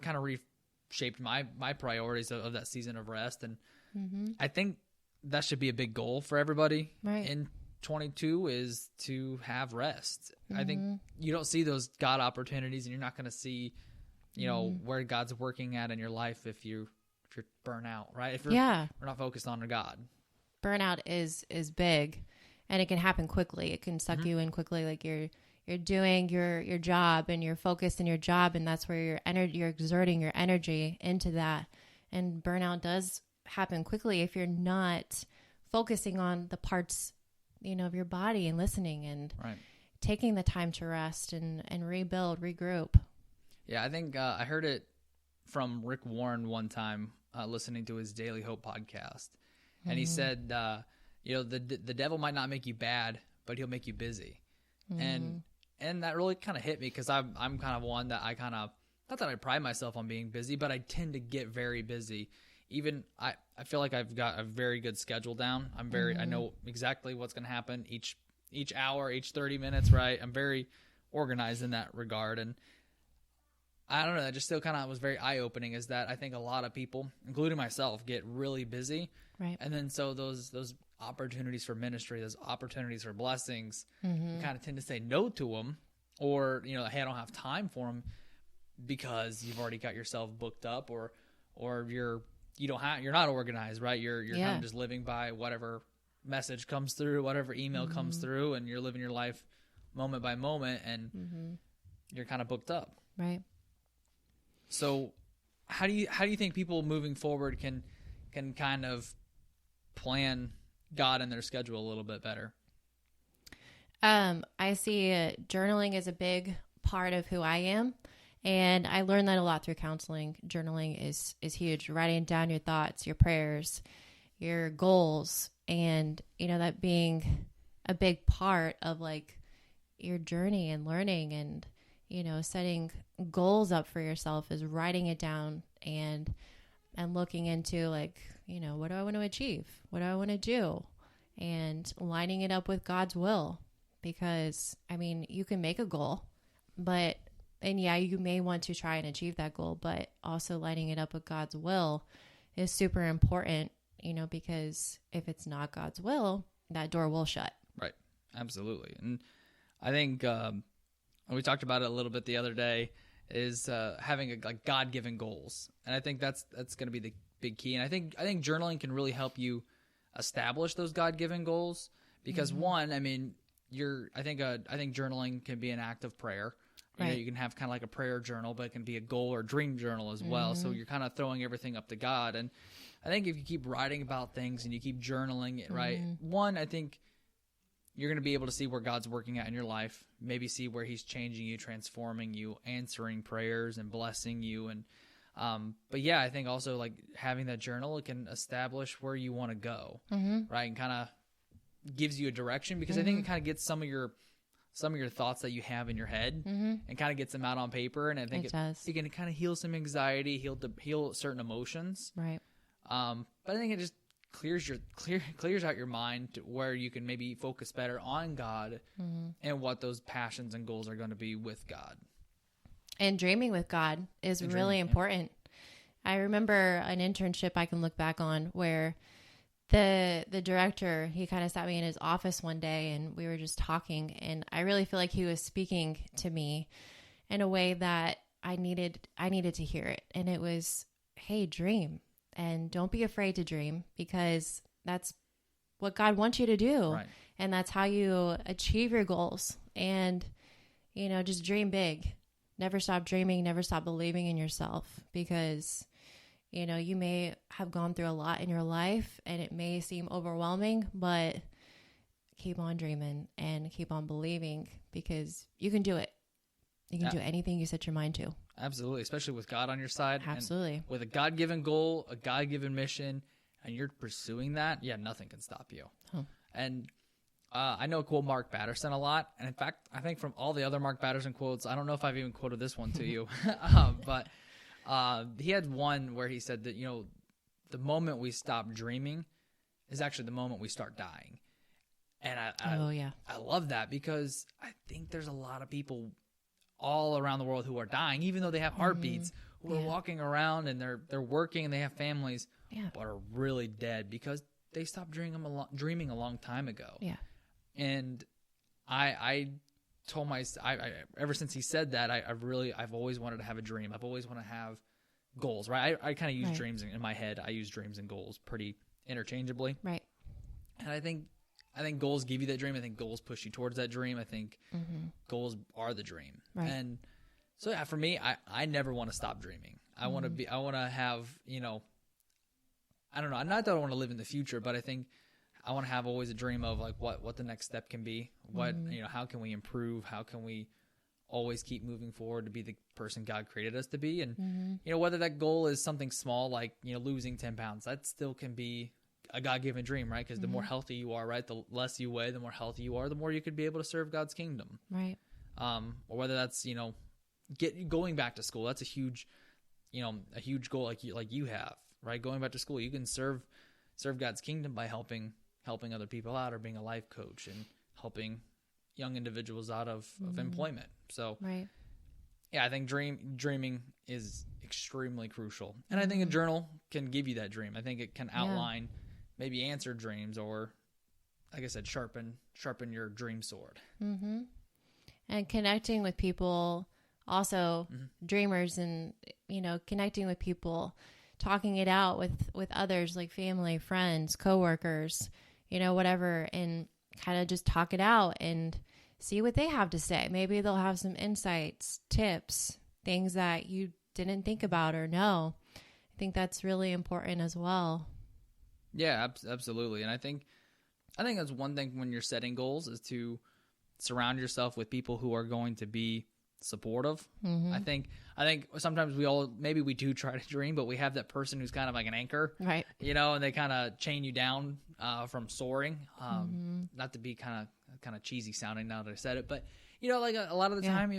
kind of reshaped my priorities of that season of rest. And I think that should be a big goal for everybody in 22 is to have rest. I think you don't see those God opportunities, and you're not going to see, where God's working at in your life if you're burnt out, right? If we're not focused on God. Burnout is big, and it can happen quickly. It can suck you in quickly. Like you're doing your job, and you're focused in your job, and that's where you're exerting your energy into that. And burnout does happen quickly if you're not focusing on the parts, of your body and listening and taking the time to rest and rebuild, regroup. Yeah, I think I heard it from Rick Warren one time, listening to his Daily Hope podcast. And he said, the devil might not make you bad, but he'll make you busy. And that really kind of hit me, because I'm kind of one that not that I pride myself on being busy, but I tend to get very busy. Even I feel like I've got a very good schedule down. I know exactly what's going to happen each hour, each 30 minutes, right? I'm very organized in that regard. And I don't know, that just still kind of was very eye-opening, is that I think a lot of people, including myself, get really busy. Right. And then so those opportunities for ministry, those opportunities for blessings, you kind of tend to say no to them, or, hey, I don't have time for them, because you've already got yourself booked up, or you're not organized, right? You're kind of just living by whatever message comes through, whatever email comes through, and you're living your life moment by moment, and you're kind of booked up. Right. So how do you think people moving forward can kind of plan God in their schedule a little bit better? I see journaling is a big part of who I am. And I learned that a lot through counseling. Journaling is huge. Writing down your thoughts, your prayers, your goals, and, that being a big part of like your journey and learning and, setting goals up for yourself is writing it down and looking into like, what do I want to achieve? What do I want to do? And lining it up with God's will, because you can make a goal, and you may want to try and achieve that goal, but also lining it up with God's will is super important, because if it's not God's will, that door will shut. Right. Absolutely. And I think we talked about it a little bit the other day, is having God-given goals. And I think that's going to be the big key. And I think journaling can really help you establish those God-given goals, because one, I think journaling can be an act of prayer. You can have kind of like a prayer journal, but it can be a goal or dream journal as well. So you're kind of throwing everything up to God. And I think if you keep writing about things and you keep journaling it, right? One, I think you're going to be able to see where God's working at in your life, maybe see where he's changing you, transforming you, answering prayers and blessing you. And, but yeah, I think also like having that journal, it can establish where you want to go, right? And kind of gives you a direction, because I think it kind of gets some of your thoughts that you have in your head and kind of gets them out on paper. And I think it can kind of heal some anxiety, heal certain emotions. Right. But I think it just clears out your mind to where you can maybe focus better on God and what those passions and goals are going to be with God. And dreaming with God is really important. I remember an internship I can look back on where the director, he kind of sat me in his office one day and we were just talking, and I really feel like he was speaking to me in a way that I needed to hear it. And it was, hey, dream, and don't be afraid to dream, because that's what God wants you to do. Right. And that's how you achieve your goals. And, just dream big. Never stop dreaming, never stop believing in yourself, because you may have gone through a lot in your life and it may seem overwhelming, but keep on dreaming and keep on believing, because you can do it. You can do anything you set your mind to. Absolutely. Especially with God on your side. Absolutely. And with a God-given goal, a God-given mission, and you're pursuing that, nothing can stop you. Huh. And I know quote Mark Batterson a lot. And in fact, I think from all the other Mark Batterson quotes, I don't know if I've even quoted this one to you, but he had one where he said that, the moment we stop dreaming is actually the moment we start dying. And I love that, because I think there's a lot of people all around the world who are dying, even though they have heartbeats, who are walking around and they're working and they have families, but are really dead because they stopped dreaming a long time ago. Yeah. And I told ever since he said that, I've always wanted to have a dream. I've always wanted to have goals, right? I kind of use dreams in my head. I use dreams and goals pretty interchangeably. Right. And I think goals give you that dream. I think goals push you towards that dream. I think goals are the dream. Right. And so for me, I never want to stop dreaming. I want to have, I don't know. Not that I want to live in the future, but I think I want to have always a dream of like what the next step can be. What, how can we improve? How can we always keep moving forward to be the person God created us to be? And, whether that goal is something small, like, losing 10 pounds, that still can be a God-given dream, right? Because the more healthy you are, right, the less you weigh, the more healthy you are, the more you could be able to serve God's kingdom. Right. Or whether that's, going back to school. That's a huge goal like you have, right? Going back to school, you can serve God's kingdom by helping other people out or being a life coach and helping young individuals out of employment. So, yeah, I think dreaming is extremely crucial. And I think a journal can give you that dream. I think it can outline maybe answer dreams or, like I said, sharpen your dream sword. Mm-hmm. And connecting with people, also dreamers, and, connecting with people, talking it out with others like family, friends, coworkers, whatever, and kind of just talk it out and see what they have to say. Maybe they'll have some insights, tips, things that you didn't think about or know. I think that's really important as well. Yeah, absolutely. And I think that's one thing when you're setting goals is to surround yourself with people who are going to be supportive. Mm-hmm. I think sometimes we do try to dream, but we have that person who's kind of like an anchor, right? And they kind of chain you down from soaring. Not to be kind of cheesy sounding now that I said it, but like a lot of the time,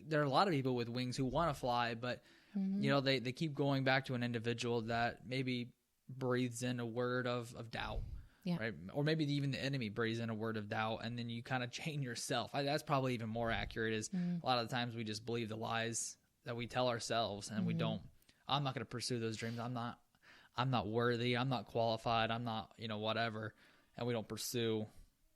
there are a lot of people with wings who want to fly, but they keep going back to an individual that maybe breathes in a word of doubt. Yeah. Right. Or maybe even the enemy breathes in a word of doubt, and then you kind of chain yourself. That's probably even more accurate. Is a lot of the times we just believe the lies that we tell ourselves, and we don't. I'm not going to pursue those dreams. I'm not worthy. I'm not qualified. I'm not, whatever, and we don't pursue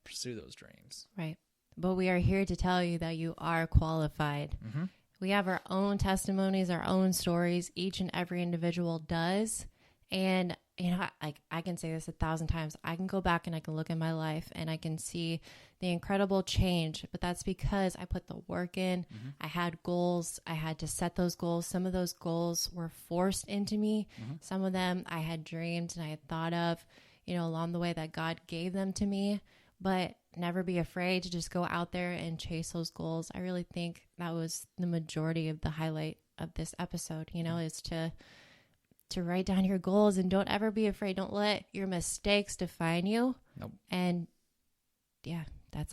those dreams. Right. But we are here to tell you that you are qualified. Mm-hmm. We have our own testimonies, our own stories. Each and every individual does, and I can say this 1,000 times. I can go back and I can look at my life and I can see the incredible change, but that's because I put the work in. Mm-hmm. I had goals. I had to set those goals. Some of those goals were forced into me. Mm-hmm. Some of them I had dreamed and I had thought of, along the way that God gave them to me, but never be afraid to just go out there and chase those goals. I really think that was the majority of the highlight of this episode, is to write down your goals and don't ever be afraid. Don't let your mistakes define you. Nope. And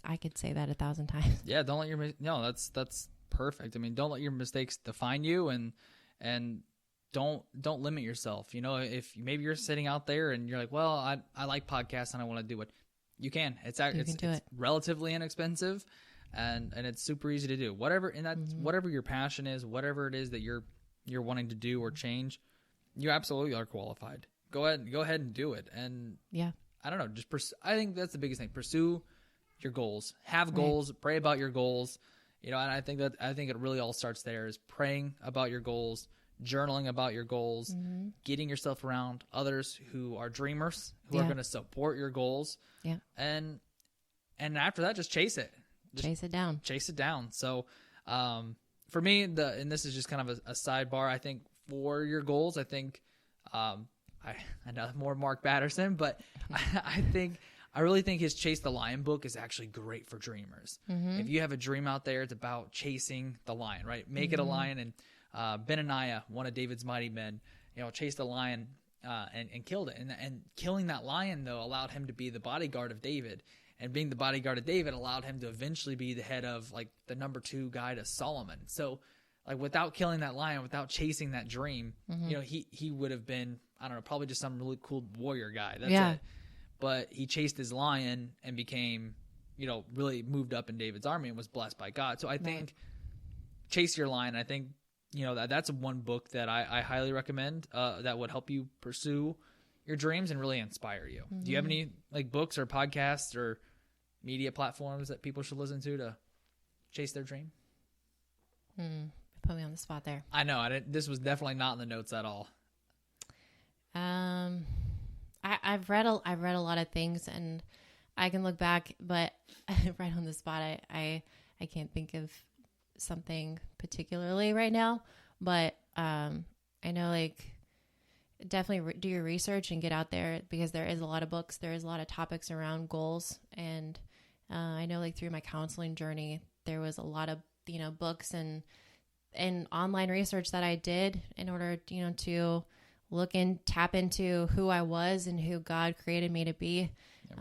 I could say that 1,000 times. Yeah. Don't let that's perfect. I mean, don't let your mistakes define you, and don't limit yourself. If maybe you're sitting out there and you're like, well, I like podcasts and I want to do it. You can. It's relatively inexpensive and it's super easy to do. Whatever. And that's whatever your passion is, whatever it is that you're wanting to do or change, you absolutely are qualified. Go ahead and do it. And I don't know, I think that's the biggest thing. Pursue your goals. Have goals. Pray about your goals. And I think it really all starts there is praying about your goals, journaling about your goals, getting yourself around others who are dreamers, who are going to support your goals. Yeah. And after that, just chase it. Chase it down. Chase it down. So, for me, and this is just kind of a sidebar, I think for your goals, I think, I know more Mark Batterson, but I really think his Chase the Lion book is actually great for dreamers. Mm-hmm. If you have a dream out there, it's about chasing the lion, right? Make it a lion. And Benaniah, one of David's mighty men, chased a lion and killed it. And killing that lion, though, allowed him to be the bodyguard of David. And being the bodyguard of David allowed him to eventually be the head of, like, the number 2 guy to Solomon. So, like, without killing that lion, without chasing that dream, he would have been, I don't know, probably just some really cool warrior guy. That's it. But he chased his lion and became, really moved up in David's army and was blessed by God. So I think chase your lion. I think, that's one book that I highly recommend that would help you pursue your dreams and really inspire you. Do you have any like books or podcasts or media platforms that people should listen to chase their dream? Put me on the spot there. I know. This was definitely not in the notes at all. I've read a lot of things, and I can look back, but right on the spot, I can't think of something particularly right now. But I know, like, definitely do your research and get out there, because there is a lot of books. There is a lot of topics around goals, and I know, like, through my counseling journey, there was a lot of books and online research that I did in order to look and tap into who I was and who God created me to be. Yep.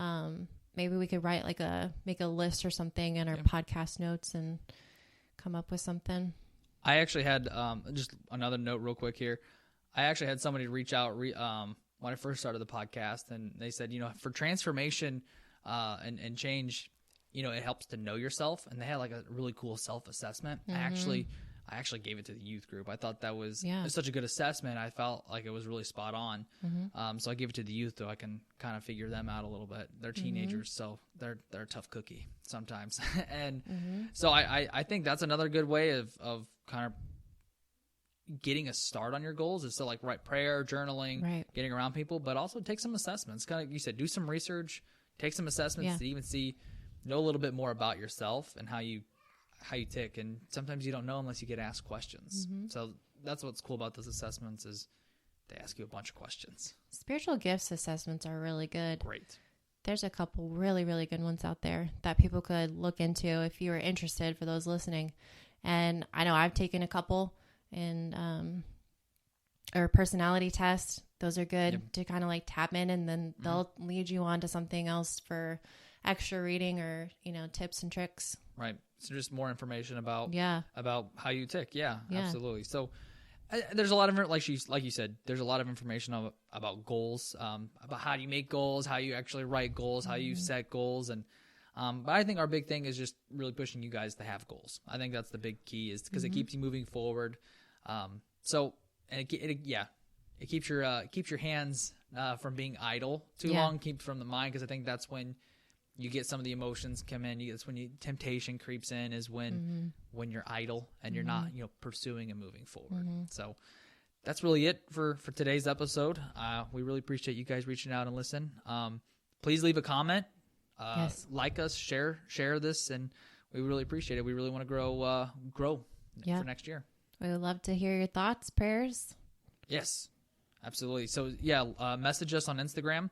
Maybe we could make a list or something in our podcast notes and come up with something. I actually had just another note real quick here. I actually had somebody reach out when I first started the podcast, and they said, for transformation and change, it helps to know yourself. And they had like a really cool self-assessment. I actually gave it to the youth group. I thought that was such a good assessment. I felt like it was really spot on. So I gave it to the youth so I can kind of figure them out a little bit. They're teenagers, so they're a tough cookie sometimes. And so I think that's another good way of kind of getting a start on your goals is to like write prayer, journaling, getting around people, but also take some assessments. Kind of, you said, do some research, take some assessments to even know a little bit more about yourself and how you tick. And sometimes you don't know unless you get asked questions. So that's what's cool about those assessments is they ask you a bunch of questions. Spiritual gifts assessments are really good. Great. There's a couple really, really good ones out there that people could look into if you were interested, for those listening. And I know I've taken a couple, and or personality tests. Those are good to kind of like tap in, and then they'll lead you on to something else for extra reading or, tips and tricks. Right. So just more information about how you tick. Yeah, absolutely. So there's a lot of, like you said, there's a lot of information about goals, about how you make goals, how you actually write goals, how you set goals. And, but I think our big thing is just really pushing you guys to have goals. I think that's the big key, is because it keeps you moving forward. It keeps your hands from being idle too long, keeps from the mind, because I think that's when you get some of the emotions come in. That's when temptation creeps in, is when you're idle and you're not pursuing and moving forward. So that's really it for today's episode. We really appreciate you guys reaching out and listen. Please leave a comment, like us, share this, and we really appreciate it. We really want to grow for next year. We would love to hear your thoughts, prayers. Yes, absolutely. So message us on Instagram.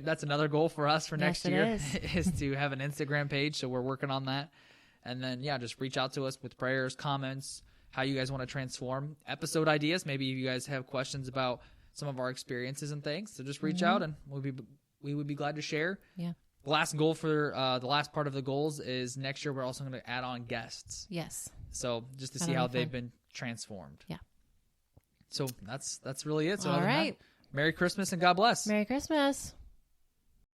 That's another goal for us for next year is to have an Instagram page. So we're working on that. And then, just reach out to us with prayers, comments, how you guys want to transform, episode ideas. Maybe you guys have questions about some of our experiences and things. So just reach out, and we would be glad to share. Yeah. The last goal for the last part of the goals is next year we're also going to add on guests. Yes. So just to see how they've been transformed. Yeah. So that's really it. So all right. Merry Christmas and God bless. Merry Christmas.